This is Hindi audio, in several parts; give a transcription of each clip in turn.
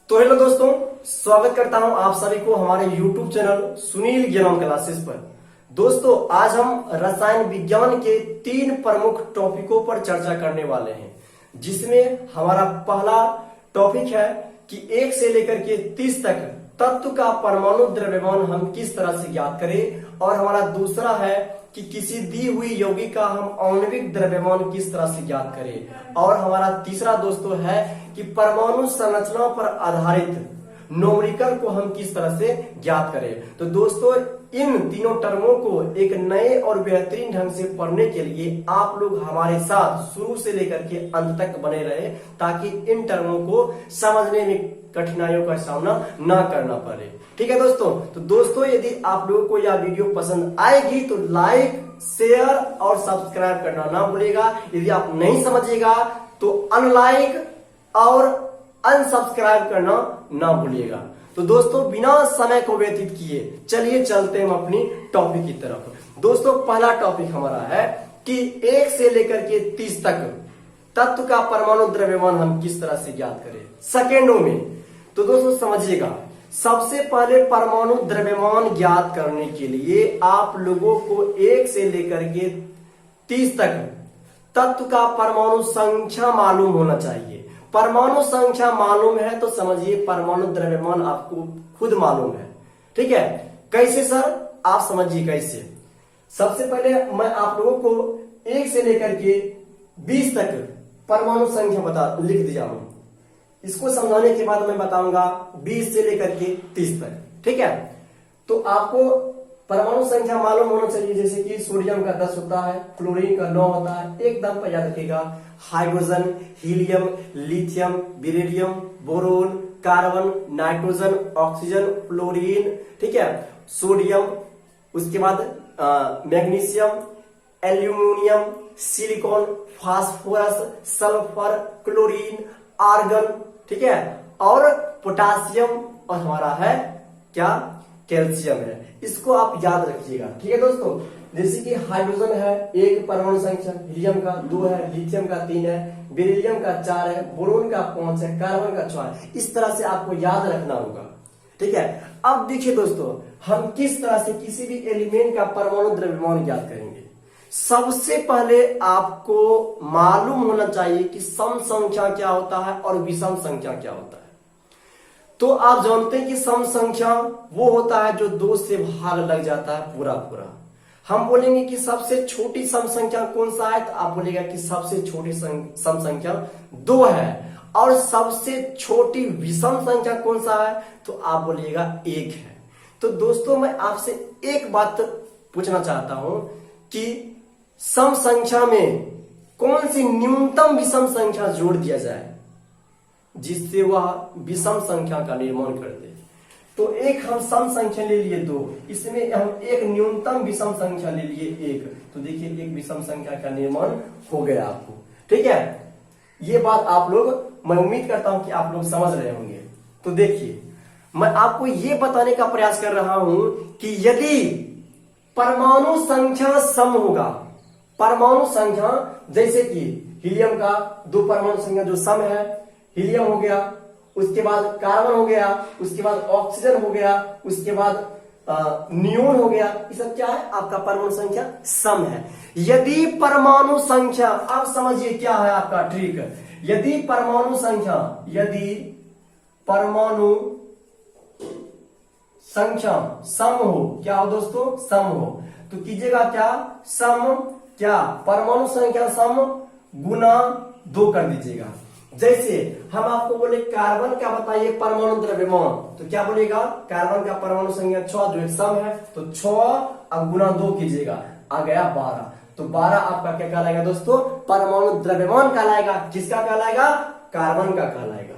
तो हेलो दोस्तों, स्वागत करता हूं आप सभी को हमारे YouTube चैनल सुनील ज्ञानम क्लासेस पर। दोस्तों, आज हम रसायन विज्ञान के 3 प्रमुख टॉपिकों पर चर्चा करने वाले हैं, जिसमें हमारा पहला टॉपिक है कि 1 से लेकर के 30 तक तत्व का परमाणु द्रव्यमान हम किस तरह से ज्ञात करें, और हमारा दूसरा है कि किसी दी हुई यौगिक का हम आणविक द्रव्यमान किस तरह से ज्ञात करें, और हमारा तीसरा दोस्तों है कि परमाणु संरचना पर आधारित न्यूमेरिकल को हम किस तरह से ज्ञात करें। तो दोस्तों, इन तीनों टर्मों को एक नए और बेहतरीन ढंग से पढ़ने के लिए आप लोग हमारे साथ शुरू से लेकर के अंत तक बने रहे, ताकि इन टर्मों को समझने में कठिनाइयों का सामना ना करना पड़े। ठीक है दोस्तों। तो दोस्तों, यदि आप लोगों को यह वीडियो पसंद आएगी तो लाइक, शेयर और सब्सक्राइब करना ना भूलिएगा। यदि आप नहीं समझिएगा तो अनलाइक और अनसब्सक्राइब करना ना भूलिएगा। तो दोस्तों, बिना समय को व्यतीत किए चलिए चलते हैं हम अपनी टॉपिक की तरफ। दोस्तों, पहला टॉपिक हमारा है कि 1 से लेकर के 30 तक तत्व का परमाणु द्रव्यमान हम किस तरह से ज्ञात करें सेकेंडों में। तो दोस्तों समझिएगा, सबसे पहले परमाणु द्रव्यमान ज्ञात करने के लिए आप लोगों को 1 से लेकर के 30 तक तत्व का परमाणु संख्या मालूम होना चाहिए। परमाणु संख्या मालूम है तो समझिए परमाणु द्रव्यमान आपको खुद मालूम है। ठीक है, कैसे सर? आप समझिए कैसे। सबसे पहले मैं आप लोगों को 1 से लेकर के 20 तक परमाणु संख्या लिख दिया हूं। इसको समझाने के बाद मैं बताऊंगा 20 से लेकर के 30 तक। ठीक है, तो आपको परमाणु संख्या मालूम होना चाहिए, जैसे कि सोडियम का 10 होता है, क्लोरीन का 9 होता है। एकदम पर याद रखिएगा, hydrogen, helium, lithium, beryllium, boron, carbon, nitrogen, oxygen, fluorine, ठीक है, सोडियम, उसके बाद magnesium, aluminium, silicon, phosphorus, sulphur, chlorine, argon, ठीक है, और पोटासियम, और हमारा है क्या? कैल्शियम है। इसको आप याद रखिएगा। ठीक है दोस्तों, जैसे कि हाइड्रोजन है 1 परमाणु संख्या, हीलियम का 2 है, लिथियम का 3 है, बेरिलियम का 4 है, बोरोन का 5 है, कार्बन का 6 है। इस तरह से आपको याद रखना होगा। ठीक है, अब देखिए दोस्तों, हम किस तरह से किसी भी एलिमेंट का परमाणु द्रव्यमान ज्ञात करेंगे। सबसे पहले आपको मालूम होना चाहिए कि सम संख्या क्या होता है और विषम संख्या क्या होता है। तो आप जानते हैं कि सम संख्या वो होता है जो 2 से भाग लग जाता है पूरा पूरा। हम बोलेंगे कि सबसे छोटी सम संख्या कौन सा है, तो आप बोलेगा कि सबसे छोटी सम संख्या 2 है। और सबसे छोटी विषम संख्या कौन सा है, तो आप बोलिएगा 1 है। तो दोस्तों, मैं आपसे एक बात पूछना चाहता हूं कि सम संख्या में कौन सी न्यूनतम विषम संख्या जोड़ दिया जाए जिससे वह विषम संख्या का निर्माण कर दे। तो एक हम सम संख्या ले लिए 2, इसमें हम एक न्यूनतम विषम संख्या ले लिए 1। तो देखिए, एक विषम संख्या का निर्माण हो गया आपको। ठीक है, ये बात आप लोग, मैं उम्मीद करता हूं कि आप लोग समझ रहे होंगे। तो देखिए, मैं आपको ये बताने का प्रयास कर रहा हूं कि यदि परमाणु संख्या सम होगा, परमाणु संख्या जैसे कि हीलियम का 2 परमाणु संख्या जो सम है, हीलियम हो गया, उसके बाद कार्बन हो गया, उसके बाद ऑक्सीजन हो गया, उसके बाद नियोन हो गया, ये सब क्या है? आपका परमाणु संख्या सम है। यदि परमाणु संख्या, आप समझिए क्या है आपका ट्रिक। यदि परमाणु संख्या सम हो, क्या हो दोस्तों? सम हो। तो कीजिएगा क्या? सम क्या? परमाणु संख्या सम गुना 2 कर दीजिएगा। जैसे हम आपको बोले कार्बन का बताइए परमाणु द्रव्यमान, तो क्या बोलेगा? कार्बन का परमाणु संख्या 6 जो एक सम है, तो 6 अब गुना 2 कीजिएगा, आ गया 12। तो 12 आपका क्या कहलाएगा दोस्तों? परमाणु द्रव्यमान कहलाएगा। किसका कहलाएगा? कार्बन का कहलाएगा।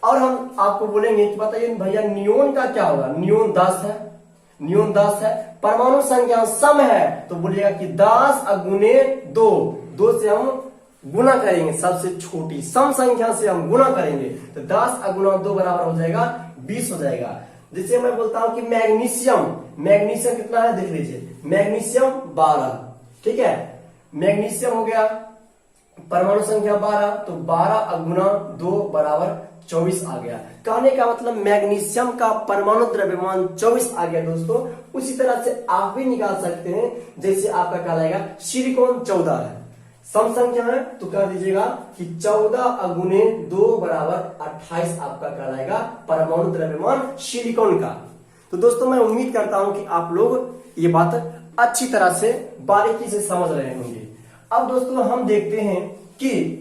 और हम आपको बोलेंगे कि बताइए भैया नियोन का क्या होगा? नियोन 10 है, नियोन 10 है, परमाणु संख्या सम है, तो बोलिएगा कि 10 गुने 2 से हम गुना करेंगे, सबसे छोटी सम संख्या से हम गुना करेंगे, तो 10 गुना 2 बराबर हो जाएगा 20 हो जाएगा। जैसे मैं बोलता हूं कि मैग्नीशियम कितना है, देख लीजिए, मैग्नीशियम 12। ठीक है, मैग्नीशियम हो गया परमाणु संख्या 12, तो 12 गुना 2 बराबर 24 आ गया। कहने का मतलब मैग्नीशियम का परमाणु द्रव्यमान 24 आ गया दोस्तों। उसी तरह से आप भी निकाल सकते हैं, जैसे आपका कहलाएगा सिलिकॉन 14 है, सम संख्या है, तो कह दीजिएगा कि 14 गुने 2 बराबर 28 आपका कहलाएगा परमाणु द्रव्यमान सिलिकॉन का। तो दोस्तों मैं उम्मीद करता हूं कि आप लोग ये बात अच्छी तरह से बारीकी से समझ रहे होंगे। अब दोस्तों हम देखते हैं कि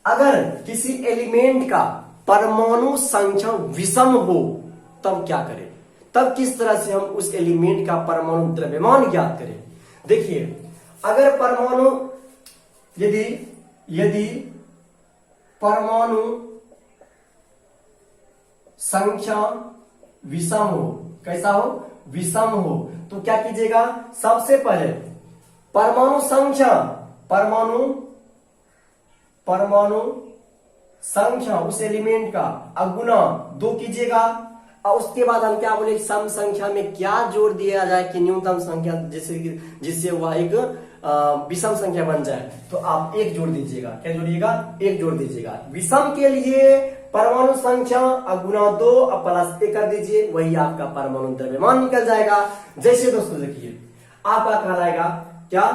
अगर किसी एलिमेंट का परमाणु संख्या विषम हो तब क्या करें, तब किस तरह से हम उस एलिमेंट का परमाणु द्रव्यमान ज्ञात करें। देखिए, अगर परमाणु यदि परमाणु संख्या विषम हो, कैसा हो, विषम हो, तो क्या कीजिएगा, सबसे पहले परमाणु संख्या उस एलिमेंट का अगुना 2 कीजिएगा, और उसके बाद हम क्या बोले, सम संख्या में क्या जोड़ दिया जाए कि न्यूनतम संख्या जिससे वह एक विषम संख्या बन जाए, तो आप 1 जोड़ दीजिएगा। क्या जोड़िएगा, 1 जोड़ दीजिएगा। विषम के लिए परमाणु संख्या गुना 2 अब प्लस 1 कर दीजिए, वही आपका परमाणु द्रव्यमान निकल जाएगा। जैसे दोस्तों देखिए, आपका कहलाएगा क्या,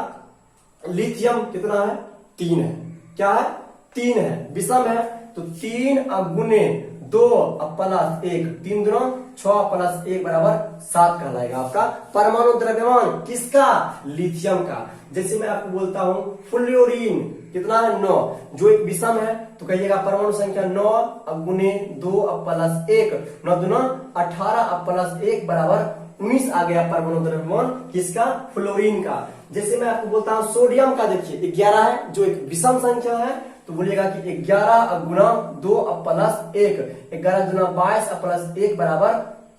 लिथियम कितना है, 3 है, क्या है, 3 है, विषम है, तो 3 गुने 2 प्लस 1, 3 दूना 6 प्लस 1 बराबर 7 कहलाएगा आपका परमाणु द्रव्यमान, किसका, लिथियम का। जैसे मैं आपको बोलता हूं फ्लोरीन कितना है, 9, जो एक विषम है, तो कहिएगा परमाणु संख्या 9 गुने 2 प्लस 1, 9 दूना 18 प्लस 1 बराबर 19 आ गया परमाणु द्रव्यमान, किसका, फ्लोरीन का। जैसे मैं आपको बोलता हूं सोडियम का, देखिए 11 है, जो एक विषम संख्या है, तो बोलिएगा कि 11 गुना 2 प्लस 1, 11 दूना 22 प्लस 1 बराबर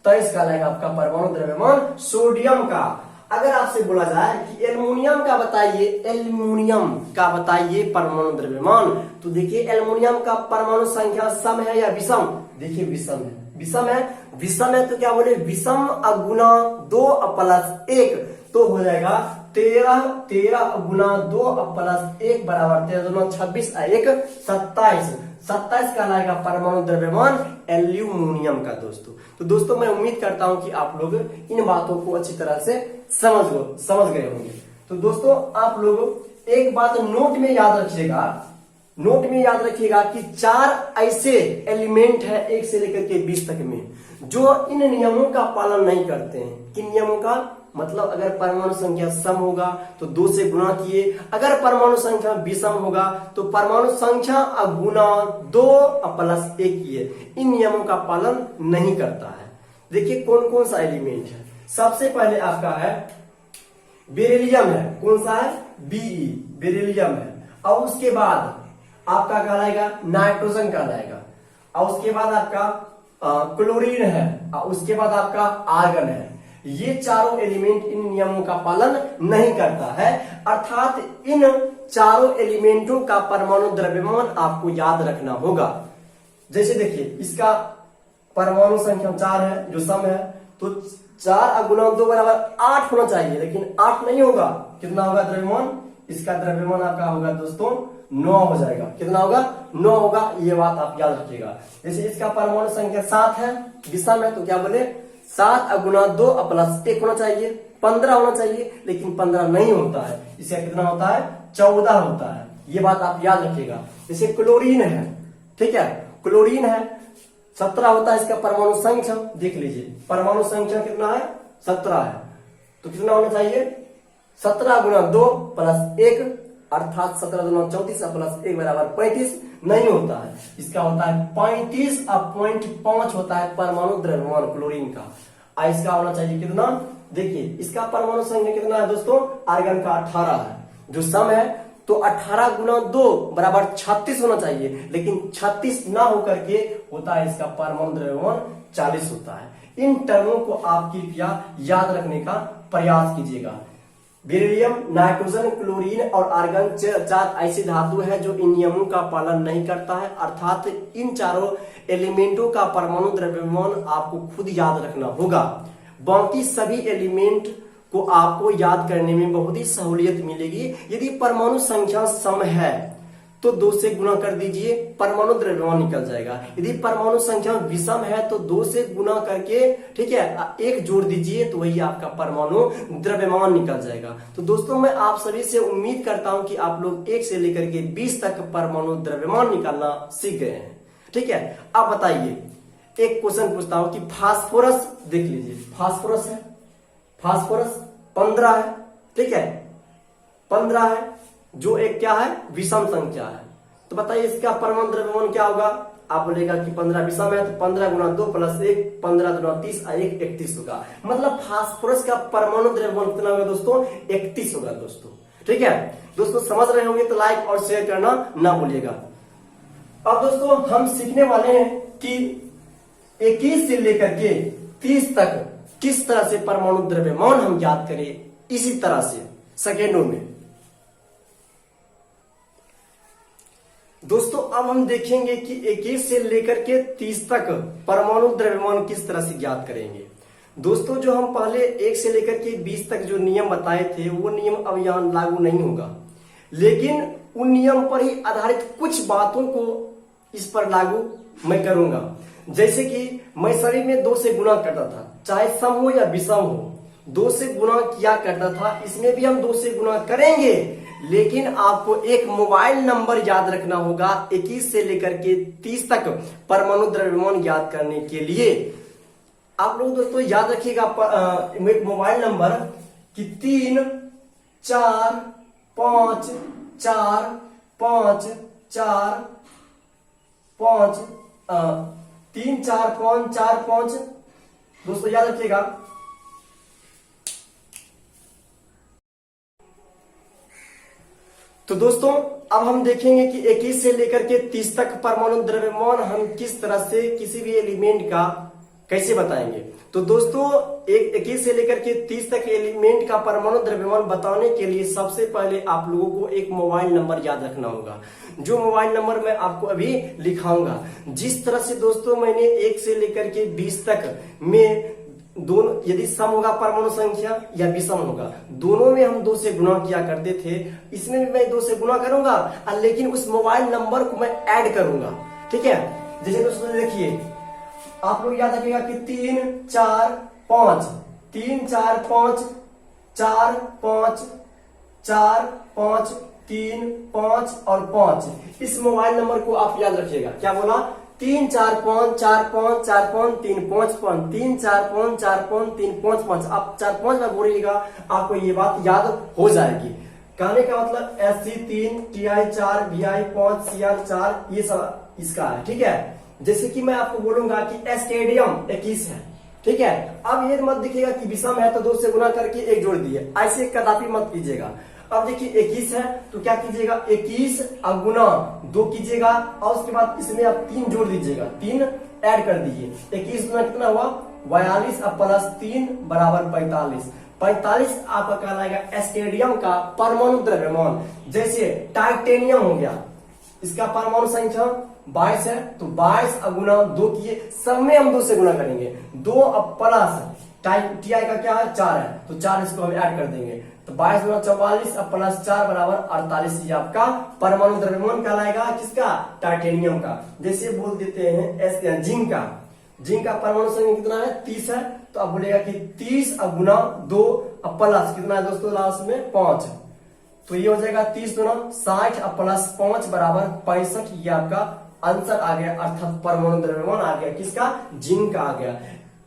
23 का लाएगा आपका परमाणु द्रव्यमान सोडियम का। अगर आपसे बोला जाए कि एल्युमिनियम का बताइए परमाणु द्रव्यमान, तो देखिए एल्युमिनियम का परमाणु संख्या सम है या विषम, देखिए विषम है, तो क्या बोले, विषम गुना 2 प्लस 1, तो हो जाएगा 13 गुना 2 प्लस 1 बराबर 13 दूना 26 1 27 का लाएगा परमाणु द्रव्यमान एल्यूमिनियम का दोस्तों। तो दोस्तों मैं उम्मीद करता हूं कि आप लोग इन बातों को अच्छी तरह से समझ गए होंगे। तो दोस्तों आप लोग एक बात नोट में याद रखिएगा कि 4 ऐसे एलिमेंट है 1 से लेकर के 20 तक में जो इन नियमों का पालन नहीं करते हैं। किन नियमों का, मतलब अगर परमाणु संख्या सम होगा तो 2 से गुणा किए, अगर परमाणु संख्या विषम होगा तो परमाणु संख्या गुना 2 प्लस 1 किए, इन नियमों का पालन नहीं करता है। देखिए कौन कौन सा एलिमेंट है। सबसे पहले आपका है बेरिलियम है, कौन सा है, Be, बेरिलियम है, और उसके बाद आपका कहलाएगा नाइट्रोजन कहलाएगा, और उसके बाद आपका क्लोरीन है, और उसके बाद आपका आर्गन है। ये चारों एलिमेंट इन नियमों का पालन नहीं करता है, अर्थात इन चारों एलिमेंटों का परमाणु द्रव्यमान आपको याद रखना होगा। जैसे देखिए इसका परमाणु संख्या 4 है जो सम है, तो 4 गुना 2 बराबर 8 होना चाहिए, लेकिन 8 नहीं होगा। कितना होगा द्रव्यमान, इसका द्रव्यमान आपका होगा दोस्तों 9 हो जाएगा। कितना होगा, 9 होगा, ये बात आप याद रखिएगा। जैसे इसका परमाणु संख्या 7 है, विषम है, तो क्या बोले 7 गुना 2 प्लस 1 होना चाहिए, 15 होना चाहिए, लेकिन 15 नहीं होता है, इसका कितना होता है, 14 होता है। ये बात आप याद रखिएगा। जैसे क्लोरीन है, ठीक है, क्लोरीन है 17 होता है इसका परमाणु संख्या, देख लीजिए परमाणु संख्या कितना है, 17 है, तो कितना होना चाहिए, 17 गुना 2 प्लस 1, अर्थात 17 दूना 34 प्लस 1 बराबर 35 नहीं होता है, इसका होता है 35.5 होता है परमाणु द्रव्यमान क्लोरीन का। इसका होना चाहिए कितना, देखिए इसका परमाणु संख्या कितना है दोस्तों, आर्गन का 18 है, जो सम है, तो 18 गुना 2 बराबर 36 होना चाहिए, लेकिन 36 ना होकर के होता है इसका परमाणु द्रव्यमान 40 होता है। इन टर्मों को आप कृपया याद रखने का प्रयास कीजिएगा। बेरिलियम, नाइट्रोजन, क्लोरीन और आर्गन 4 ऐसी धातु है जो इन नियमों का पालन नहीं करता है, अर्थात इन चारों एलिमेंटों का परमाणु द्रव्यमान आपको खुद याद रखना होगा। बाकी सभी एलिमेंट को आपको याद करने में बहुत ही सहूलियत मिलेगी यदि परमाणु संख्या सम है। तो 2 से गुना कर दीजिए, परमाणु द्रव्यमान निकल जाएगा। यदि परमाणु संख्या विषम है तो 2 से गुना करके, ठीक है, 1 जोड़ दीजिए तो वही आपका परमाणु द्रव्यमान निकल जाएगा। तो दोस्तों मैं आप सभी से उम्मीद करता हूं कि आप लोग 1 से लेकर के 20 तक परमाणु द्रव्यमान निकालना सीख गए हैं। ठीक है, अब बताइए, एक क्वेश्चन पूछता हूं कि फास्फोरस देख लीजिए, फास्फोरस है, फास्फोरस 15 है, ठीक है, 15 है, जो एक क्या है, विषम संख्या है। तो बताइए इसका परमाणु द्रव्यमान क्या होगा। आप बोलेगा कि 15 विषम है तो 15 गुना 2 प्लस 1, 15 गुना 30 और 1 31 होगा। मतलब फास्फोरस का परमाणु द्रव्यमान कितना होगा दोस्तों, 31 होगा दोस्तों। ठीक है दोस्तों, समझ रहे होंगे तो लाइक और शेयर करना ना भूलिएगा। अब दोस्तों हम सीखने वाले हैं कि 21 से लेकर के 30 तक किस तरह से परमाणु द्रव्यमान हम ज्ञात करें, इसी तरह से सेकेंडों में। दोस्तों अब हम देखेंगे कि 21 से लेकर के 30 तक परमाणु द्रव्यमान किस तरह से ज्ञात करेंगे। दोस्तों जो हम पहले 1 से लेकर के 20 तक जो नियम बताए थे वो नियम अब यहां लागू नहीं होगा, लेकिन उन नियम पर ही आधारित कुछ बातों को इस पर लागू मैं करूंगा। जैसे कि मैं सभी में 2 से गुणा करता था, चाहे सम हो या विषम हो, 2 से गुणा किया करता था। इसमें भी हम 2 से गुणा करेंगे, लेकिन आपको एक मोबाइल नंबर याद रखना होगा 21 से लेकर के 30 तक परमाणु द्रव्यमान ज्ञात करने के लिए। आप लोग दोस्तों याद रखिएगा एक मोबाइल नंबर कि 3 4 5 4 5 4 5 3 4 5 4 5 दोस्तों याद रखिएगा। तो दोस्तों अब हम देखेंगे कि 21 से लेकर के 30 तक परमाणु द्रव्यमान हम किस तरह से किसी भी एलिमेंट का कैसे बताएंगे। तो दोस्तों 21 से लेकर के 30 तक एलिमेंट का परमाणु द्रव्यमान बताने के लिए सबसे पहले आप लोगों को एक मोबाइल नंबर याद रखना होगा, जो मोबाइल नंबर मैं आपको अभी लिखाऊंगा। जिस तरह से दोस्तों मैंने 1 से लेकर के 20 तक में दोनों, यदि सम होगा परमाणु संख्या या विषम होगा, दोनों में हम 2 से गुणा किया करते थे, इसमें भी मैं 2 से गुणा करूंगा, लेकिन उस मोबाइल नंबर को मैं ऐड करूंगा। ठीक है, जैसे दोस्तों देखिए, आप लोग याद रखिएगा कि 3 4 5 3 4 5 4 5 4 5 3 5 और 5, इस मोबाइल नंबर को आप याद रखिएगा। क्या बोला, 3 4 5 4 5 4 5 3 5 5 3 4 5 4 5 3 5 5। आप 4 5 में बोलिएगा, आपको ये बात याद हो जाएगी। कहने का मतलब SC 3 TI 4 VI 5 CR 4, ये सब इसका है। ठीक है, जैसे कि मैं आपको बोलूंगा कि स्टेडियम 21 है। ठीक है, अब ये मत दिखेगा कि विषम है तो 2 से गुना करके 1 जोड़ दिए, ऐसे कदापि मत कीजिएगा। अब देखिए 21 है तो क्या कीजिएगा, 21 गुना 2 कीजिएगा और उसके बाद इसमें आप 3 जोड़ दीजिएगा, 3 ऐड कर दीजिए। 21 गुना कितना हुआ, 42 अब प्लस 3 बराबर 45। 45 आपका कहलाएगा स्टेडियम का परमाणु द्रव्यमान। जैसे टाइटेनियम हो गया, इसका परमाणु संख्या 22 है तो 22 गुना 2 किए, सब में हम 2 से गुना करेंगे। 2 अब प्लस TI का क्या है, 4 है तो 4 इसको हम ऐड कर देंगे, तो 22 गुना 44 अब प्लस 4 बराबर 48। ये आपका परमाणु द्रव्यमान कहलाएगा, किसका, टाइटेनियम का। जैसे बोल देते हैं जिंक का, जिंक का परमाणु संख्या कितना है, 30 है, तो आप बोलेगा कि 30 गुना 2 अब प्लस कितना है दोस्तों लास्ट में 5, तो ये हो जाएगा 30 गुना 60 अब प्लस 5 बराबर 65। ये आपका आंसर आ गया, अर्थात परमाणु द्रव्यमान आ गया, किसका, जिंक का आ गया।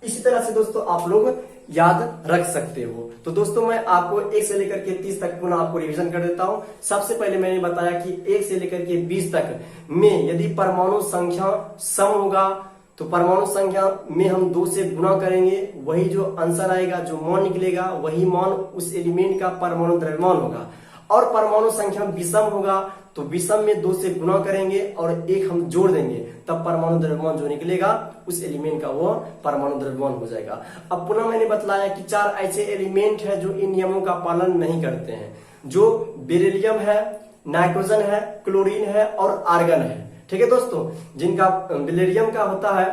इसी तरह से दोस्तों आप लोग याद रख सकते हो। तो दोस्तों मैं आपको 1 से लेकर के 30 तक पुनः आपको रिवीजन कर देता हूं। सबसे पहले मैंने बताया कि 1 से लेकर के 20 तक में यदि परमाणु संख्या सम होगा तो परमाणु संख्या में हम 2 से गुणा करेंगे, वही जो आंसर आएगा, जो मान निकलेगा, वही मान उस एलिमेंट का परमाणु द्रव्यमान होगा। और परमाणु संख्या विषम होगा तो विषम में 2 से गुणा करेंगे और 1 हम जोड़ देंगे, तब परमाणु द्रव्यमान जो निकलेगा उस एलिमेंट का वो परमाणु द्रव्यमान हो जाएगा। अब पुनः मैंने बतलाया कि 4 ऐसे एलिमेंट है जो इन नियमों का पालन नहीं करते हैं, जो बेरिलियम है, नाइट्रोजन है, क्लोरीन है और आर्गन है। ठीक है दोस्तों, जिनका बेरिलियम का होता है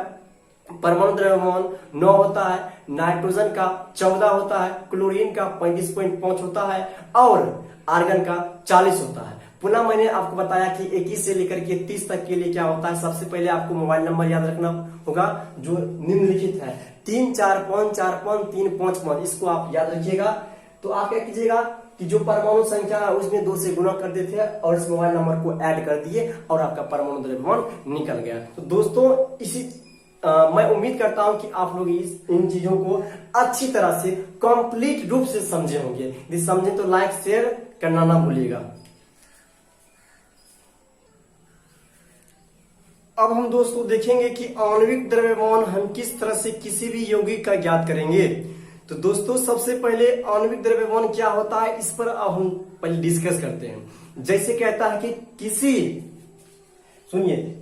परमाणु द्रव्यमान 9 होता है, नाइट्रोजन का 14 होता है, क्लोरीन का 35.5 होता है और आर्गन का 40 होता है। पुनः मैंने आपको बताया कि 21 से लेकर के 30 तक के लिए क्या होता है। सबसे पहले आपको मोबाइल नंबर याद रखना होगा जो निम्नलिखित है, 3454535, इसको आप याद रखिएगा। तो आप क्या कीजिएगा कि जो परमाणु संख्या है उसमें 2 से गुणा कर देते हैं और इस मोबाइल नंबर को ऐड कर दिए और आपका परमाणु द्रव्यमान निकल गया। तो दोस्तों मैं उम्मीद करता हूं कि आप लोग इन चीजों को अच्छी तरह से कंप्लीट रूप से समझे होंगे। यदि समझे तो लाइक शेयर करना ना भूलिएगा। अब हम दोस्तों देखेंगे कि आणविक द्रव्यमान हम किस तरह से किसी भी यौगिक का ज्ञात करेंगे। तो दोस्तों सबसे पहले आणविक द्रव्यमान क्या होता है इस पर अब हम पहले डिस्कस करते हैं। जैसे कहता है कि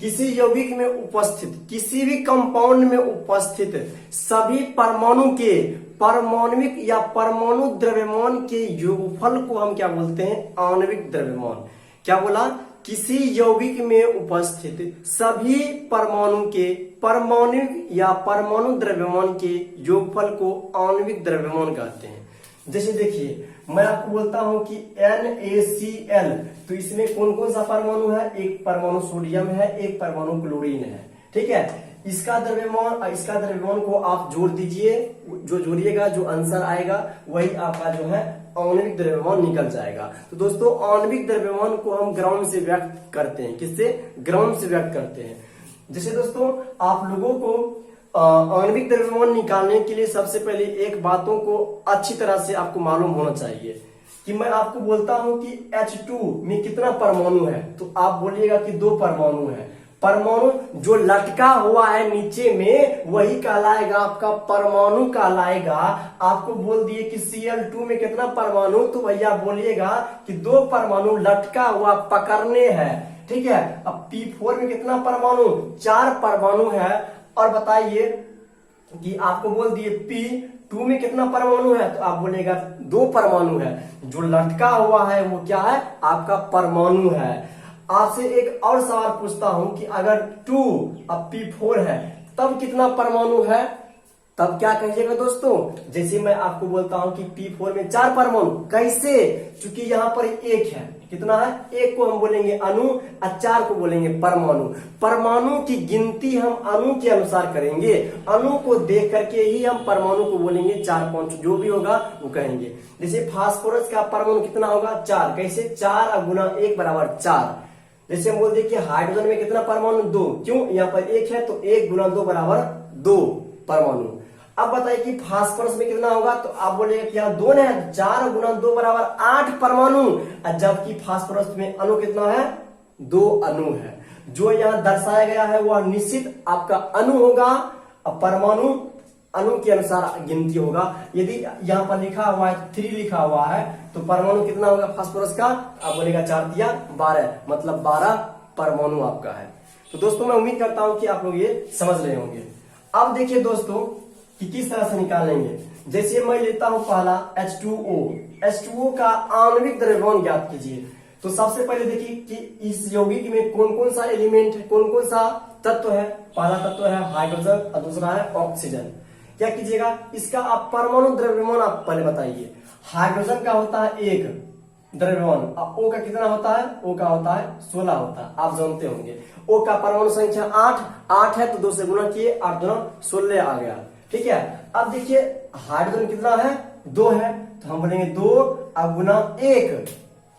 किसी यौगिक में उपस्थित, किसी भी कंपाउंड में उपस्थित सभी परमाणु के परमाणविक या परमाणु द्रव्यमान के योगफल को हम क्या बोलते हैं, आणविक द्रव्यमान। क्या बोला, किसी यौगिक में उपस्थित सभी परमाणु के परमाणविक या परमाणु द्रव्यमान के योगफल को आणविक द्रव्यमान कहते हैं। जैसे देखिए मैं आपको बोलता हूं कि NaCl, तो इसमें कौन कौन सा परमाणु है, एक परमाणु सोडियम है, एक परमाणु क्लोरीन है, ठीक है। इसका द्रव्यमान को आप जोड़ दीजिए, जो जोड़िएगा जो आंसर आएगा वही आपका जो है आणविक द्रव्यमान निकल जाएगा। तो दोस्तों आणविक द्रव्यमान को हम ग्राम से व्यक्त करते हैं, किससे, ग्राम से व्यक्त करते हैं। जैसे दोस्तों आप लोगों को आणविक द्रव्यमान निकालने के लिए सबसे पहले एक बातों को अच्छी तरह से आपको मालूम होना चाहिए कि मैं आपको बोलता हूं कि H2 में कितना परमाणु है, तो आप बोलिएगा कि 2 परमाणु है। परमाणु जो लटका हुआ है नीचे में वही कहलाएगा आपका परमाणु कहलाएगा। आपको बोल दिए कि Cl2 में कितना परमाणु, तो भैया बोलिएगा कि 2 परमाणु लटका हुआ पकड़ने हैं, ठीक है। अब P4 में कितना परमाणु, 4 परमाणु है। और बताइए कि आपको बोल दिए P2 में कितना परमाणु है, तो आप बोलेगा 2 परमाणु है। जो लटका हुआ है वो क्या है, आपका परमाणु है। आपसे एक और सवाल पूछता हूं कि अगर 2 अब P4 है तब कितना परमाणु है, तब क्या कहिएगा दोस्तों। जैसे मैं आपको बोलता हूं कि P4 में 4 परमाणु, कैसे, क्योंकि यहाँ पर 1 है, कितना है, 1 को हम बोलेंगे अणु और 4 को बोलेंगे परमाणु। परमाणु की गिनती हम अणु के अनुसार करेंगे, अणु को देख करके ही हम परमाणु को बोलेंगे 4-5 जो भी होगा वो कहेंगे। जैसे फास्फोरस का परमाणु कितना होगा, 4, कैसे, 4 गुना 1 बराबर 4। जैसे हम बोल दे कि हाइड्रोजन में कितना परमाणु, 2, क्यों, यहाँ पर 1 है तो 1 गुना 2 बराबर 2 परमाणु। अब बताइए कि फास्फोरस में कितना होगा, तो आप बोलेंगे कि यहाँ 2 है, 4 गुना 2 बराबर 8 परमाणु, जबकि फास्फोरस में अणु कितना है, 2 अणु है। जो यहाँ दर्शाया गया है वह निश्चित आपका अणु होगा, परमाणु अणु के अनुसार गिनती होगा। यदि यहाँ पर लिखा हुआ है 3 लिखा हुआ है तो परमाणु कितना होगा फास्फोरस का, आप बोलेगा 4 तिया 12, मतलब 12 परमाणु आपका है। तो दोस्तों मैं उम्मीद करता हूं कि आप लोग ये समझ रहे होंगे। अब देखिए दोस्तों कि किस तरह से निकालेंगे। जैसे मैं लेता हूं पहला H2O का आणविक द्रव्यमान ज्ञात कीजिए। तो सबसे पहले देखिए कि इस यौगिक में कौन कौन सा एलिमेंट है, कौन कौन सा तत्व है। पहला तत्व है हाइड्रोजन और दूसरा है ऑक्सीजन। क्या कीजिएगा, इसका आप परमाणु द्रव्यमान आप पहले बताइए। हाइड्रोजन का होता है 1 द्रव्यमान, O का कितना होता है, O का होता है 16 होता है, आप जानते होंगे। O का परमाणु संख्या 8 है तो 2 से गुणा किए, 8 दूना 16 आ गया, ठीक है। अब देखिए हाइड्रोजन कितना है, 2 है, तो हम बोलेंगे 2 गुना 1,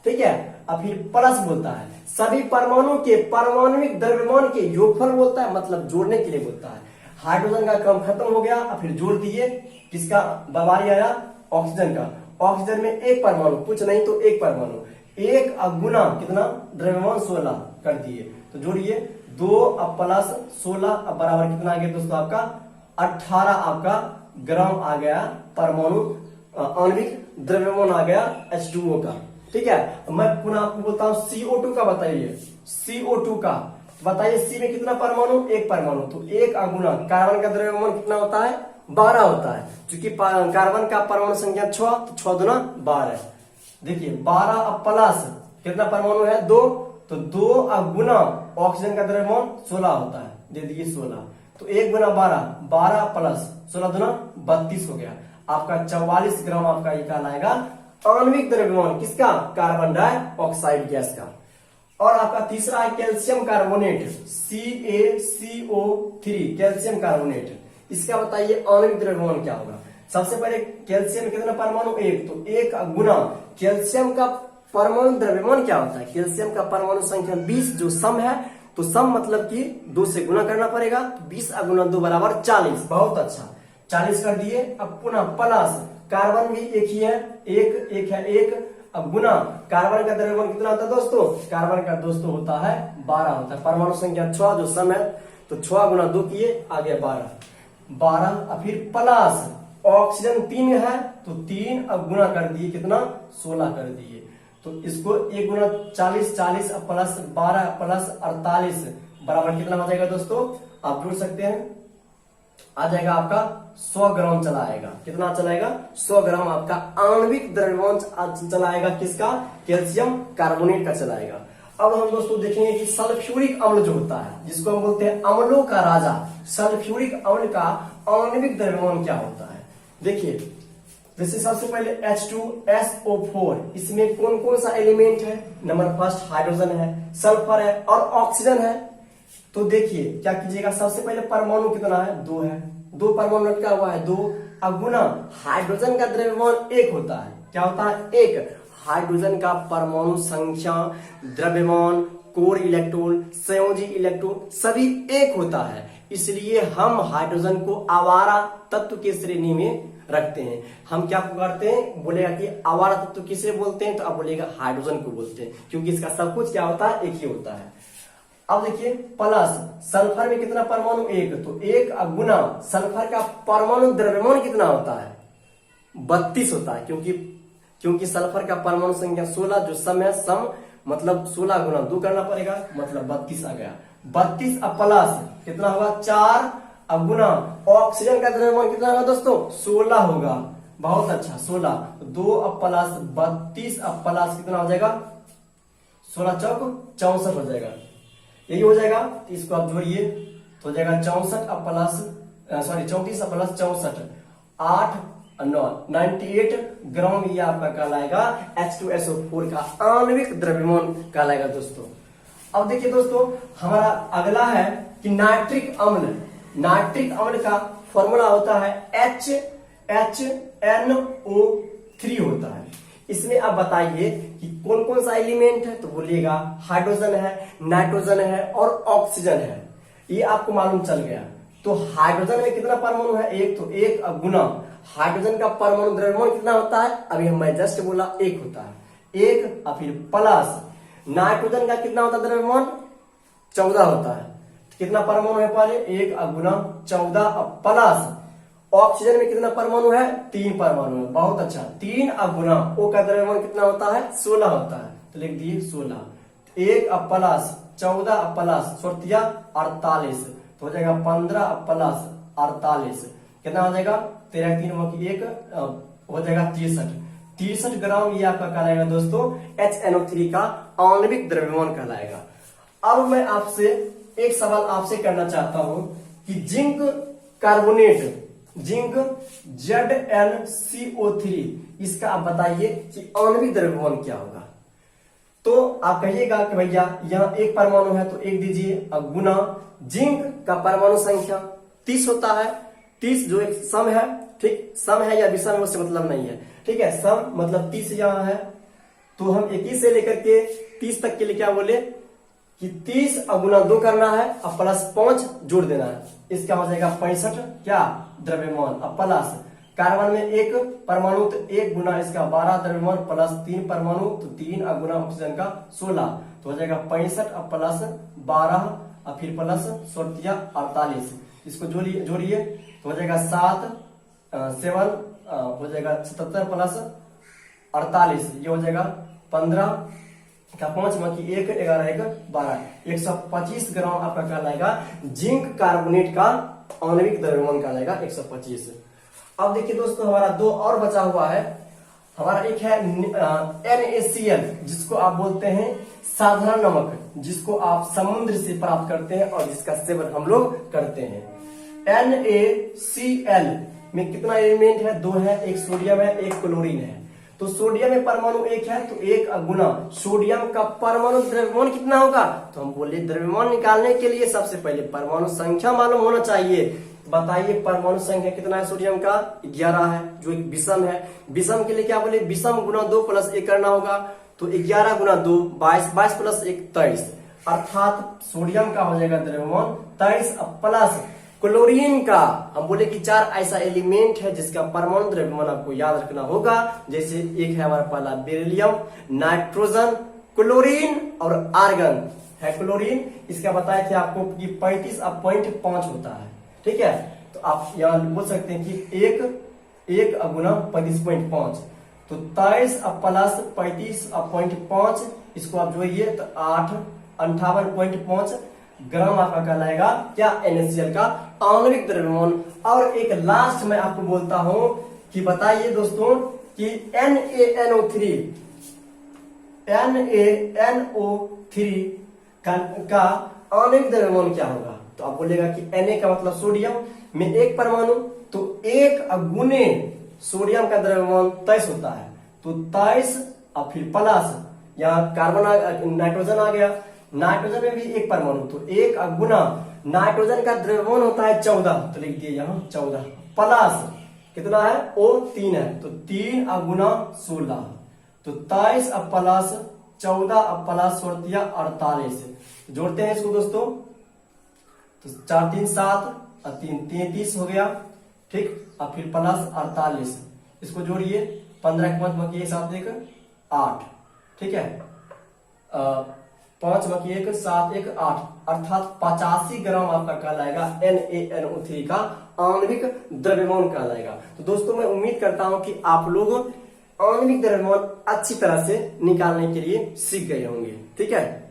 ठीक है। अब फिर प्लस बोलता है, सभी परमाणु के परमाणविक द्रव्यमान के योगफल बोलता है, मतलब जोड़ने के लिए बोलता है। हाइड्रोजन का क्रम खत्म हो गया, अब फिर जोड़ दिए, किसका बारी आया, ऑक्सीजन का। ऑक्सीजन में 1 परमाणु, कुछ नहीं तो 1 परमाणु, 1 गुना कितना द्रव्यमान 16 कर दिए, तो जोड़िए 2 अब प्लस 16 अब बराबर कितना आ गया दोस्तों, आपका 18 आपका ग्राम आ गया परमाणु आणविक द्रव्यमान आ गया H2O का, ठीक है। मैं पुनः आपको बोलता हूं CO2 का बताइए। CO2 का बताइए, C में कितना परमाणु, 1 परमाणु, तो 1 गुना कार्बन का द्रव्यमान कितना होता है, 12 होता है। क्योंकि कार्बन का परमाणु संख्या 6, तो 6 दूना 12। देखिए 12 अब प्लस कितना परमाणु है, 2, तो 2 गुना ऑक्सीजन का द्रव्यमान 16 होता है, दे दिए 16, तो 1 गुना 12, 12 प्लस 16 दूना 32 हो गया। आपका 44 ग्राम आपका ये कहलाएगा आणविक द्रव्यमान, किसका, कार्बन डाइऑक्साइड गैस का। और आपका तीसरा है calcium carbonate CaCO3 calcium carbonate. इसका बताइए आणविक द्रव्यमान क्या होगा। सबसे पहले कैल्शियम में कितना परमाणु, एक, तो एक गुना कैल्शियम का परमाणु द्रव्यमान क्या होता है, कैल्शियम का परमाणु संख्या 20 जो सम है, तो सम मतलब कि 2 से गुना करना पड़ेगा, तो 20 गुना 2 बराबर 40। बहुत अच्छा, 40 कर दिए। अब पुनः प्लस कार्बन भी एक ही है, एक है एक। अब गुना कार्बन का द्रव्यमान कितना होता है दोस्तों, कार्बन का दोस्तों होता है 12 होता है, परमाणु संख्या 6 जो सम है, तो 6 गुना 2 किए आ गया 12। अब फिर प्लस ऑक्सीजन 3 है, तो 3 अब गुना कर दिए कितना, 16 कर दिए। तो इसको 1 गुना 40, 40 अब प्लस 12 प्लस 48 बराबर कितना हो जाएगा दोस्तों, आप जोड़ सकते हैं, आ जाएगा आपका 100 ग्राम चला आएगा। कितना चलाएगा, 100 ग्राम आपका आणविक द्रव्यमान चलाएगा, किसका, कैल्शियम कार्बोनेट का चलाएगा। अब हम दोस्तों देखेंगे कि सल्फ्यूरिक अम्ल जो होता है, जिसको हम बोलते हैं अम्लों का राजा, सल्फ्यूरिक अम्ल का आणविक द्रव्यमान क्या होता है। देखिए, जैसे सबसे पहले H2SO4, इसमें कौन कौन सा एलिमेंट है, नंबर फर्स्ट हाइड्रोजन है, सल्फर है और ऑक्सीजन है। तो देखिए क्या कीजिएगा, सबसे पहले परमाणु कितना है, 2 है, 2 परमाणु लटका हुआ है, 2 गुना हाइड्रोजन का द्रव्यमान 1 होता है, क्या होता है, 1। हाइड्रोजन का परमाणु संख्या, द्रव्यमान, कोर इलेक्ट्रॉन, संयोजी इलेक्ट्रॉन सभी 1 होता है, इसलिए हम हाइड्रोजन को आवारा तत्व की श्रेणी में रखते हैं। हम क्या करते हैं, बोलेगा कि आवारा तत्व किसे बोलते हैं, तो आप बोलेगा हाइड्रोजन को बोलते हैं, क्योंकि इसका सब कुछ क्या होता है, एक ही होता है। अब देखिए प्लस सल्फर में कितना परमाणु, 1, तो 1 गुना सल्फर का परमाणु द्रव्यमान कितना होता है, 32 होता है, क्योंकि सल्फर का परमाणु संख्या 16 जो सम है, सम मतलब 16 गुना 2 करना पड़ेगा, मतलब 32 आ गया। 32 अब प्लस कितना होगा, 4 अब गुना ऑक्सीजन का द्रव्यमान कितना होगा दोस्तों, 16 होगा। बहुत अच्छा, 16, 2 अब प्लस 32 अब प्लस कितना हो जाएगा, 16 चौक 64 हो जाएगा, यही हो जाएगा। इसको आप जोड़िए तो हो जाएगा 64 अब प्लस 34 अब प्लस 64, 8 9 98 ग्राम, ये आपका कहलाएगा H2SO4 का आणविक द्रव्यमान कहलाएगा दोस्तों। अब देखिए दोस्तों, हमारा अगला है कि नाइट्रिक अम्ल। नाइट्रिक अम्ल का फॉर्मूला होता है HNO3 होता है। इसमें आप बताइए कि कौन कौन सा एलिमेंट है, तो बोलिएगा हाइड्रोजन है, नाइट्रोजन है और ऑक्सीजन है, ये आपको मालूम चल गया। तो हाइड्रोजन में कितना परमाणु है, 1, तो 1 गुना हाइड्रोजन का परमाणु द्रव्यमान कितना होता है, अभी मैं जस्ट बोला 1 होता है, 1 और फिर प्लस नाइट्रोजन का कितना होता है द्रव्यमान, 14 होता है, कितना परमाणु है पहले, 1 गुना 14 प्लस ऑक्सीजन में कितना परमाणु है, 3 परमाणु है। बहुत अच्छा, 3 गुना O का द्रव्यमान कितना होता है, 16 होता है, तो लिख दिए 16, 1 प्लस 14 प्लस 48, तो हो जाएगा 15 प्लस 48, कितना हो जाएगा, 13 3 1 हो जाएगा 63 ग्राम, ये आपका कहलाएगा दोस्तों HNO3 का आणविक द्रव्यमान कहलाएगा। अब मैं आपसे एक सवाल आपसे करना चाहता हूं कि जिंक कार्बोनेट, जिंक ZnCO3, इसका आप बताइए कि आणविक द्रव्यमान क्या होगा। तो आप कहिएगा कि भैया यहाँ 1 परमाणु है, तो 1 दीजिए, अब गुना जिंक का परमाणु संख्या 30 होता है, 30 जो एक सम है, ठीक, सम है या विषम है उससे मतलब नहीं है, ठीक है, सम मतलब 30 यहाँ है, तो हम 21 से लेकर के 30 तक के लिए क्या बोले कि 30 गुना 2 करना है, अब प्लस 5 जोड़ देना है, इसका हो जाएगा 65 क्या द्रव्यमान। अब प्लस कार्बन में 1 परमाणु, तो 1 गुना इसका 12 द्रव्यमान प्लस 3 परमाणु, तो 3 गुना ऑक्सीजन का 16, तो हो जाएगा 65 अब प्लस 12 और फिर प्लस 48, इसको जोड़िए तो हो जाएगा 7 7 हो जाएगा 77 प्लस 48, ये हो जाएगा 15 का 5 की 1 11 1 12, 125 ग्राम आपका कहलाएगा जिंक कार्बोनेट का आणविक द्रव्यमान कहलाएगा 125। अब देखिए दोस्तों, हमारा 2 और बचा हुआ है। हमारा एक है NaCl, जिसको आप बोलते हैं साधारण नमक, जिसको आप समुद्र से प्राप्त करते हैं और जिसका सेवन हम लोग करते हैं। NaCl में कितना एलिमेंट है, 2 है, 1 सोडियम है, 1 क्लोरीन है। तो सोडियम में परमाणु एक है, तो एक गुना सोडियम का परमाणु द्रव्यमान कितना होगा। तो हम बोले द्रव्यमान निकालने के लिए सबसे पहले परमाणु संख्या मालूम होना चाहिए। बताइए परमाणु संख्या कितना है सोडियम का, 11 है, जो एक विषम है। विषम के लिए क्या बोले, विषम गुना 2 प्लस 1 करना होगा। तो 11 गुना 2 22, 22 प्लस 1 23, अर्थात सोडियम का हो जाएगा द्रव्यमान 23 प्लस क्लोरीन का। हम बोले कि 4 ऐसा एलिमेंट है जिसका परमाणु द्रव्यमान आपको याद रखना होगा। जैसे एक है हमारा पहला बेरिलियम, नाइट्रोजन, क्लोरीन और आर्गन है। क्लोरीन इसका बताए थे आपको कि 35.5 होता है, ठीक है। तो आप यहाँ बोल सकते हैं कि एक गुना 35.5, तो 23 प्लस 35.5, इसको आप जोड़िए तो 58.5 ग्राम आपका कहलाएगा क्या, NaCl का आणविक द्रव्यमान। और एक लास्ट में आपको बोलता हूं कि बताइए दोस्तों कि NaNO3 का आणविक द्रव्यमान क्या होगा। तो आप बोलेगा कि Na का मतलब सोडियम में एक परमाणु, तो एक गुने सोडियम का द्रव्यमान 23 होता है। तो 23 और फिर प्लस यहाँ कार्बन नाइट्रोजन आ गया, नाइट्रोजन में भी एक परमाणु, तो एक गुना नाइट्रोजन का द्रव्यमान होता है 14, तो लिख दिए यहाँ 14 प्लस कितना है, O 3 है, तो 3 गुना 16, तो 23 प्लस 14 प्लस 48, जोड़ते हैं इसको दोस्तों, तो 4 3 7 और 3 33 हो गया, ठीक। और फिर प्लस 48, इसको जोड़िए 15 के 5 बाकी 7 1 8, ठीक है। 5 बाकी 1 7 1 8, अर्थात 85 ग्राम आपका कहलाएगा NaNO3 का आणविक द्रव्यमान कहलाएगा। तो दोस्तों मैं उम्मीद करता हूं कि आप लोग आणविक द्रव्यमान अच्छी तरह से निकालने के लिए सीख गए होंगे, ठीक है।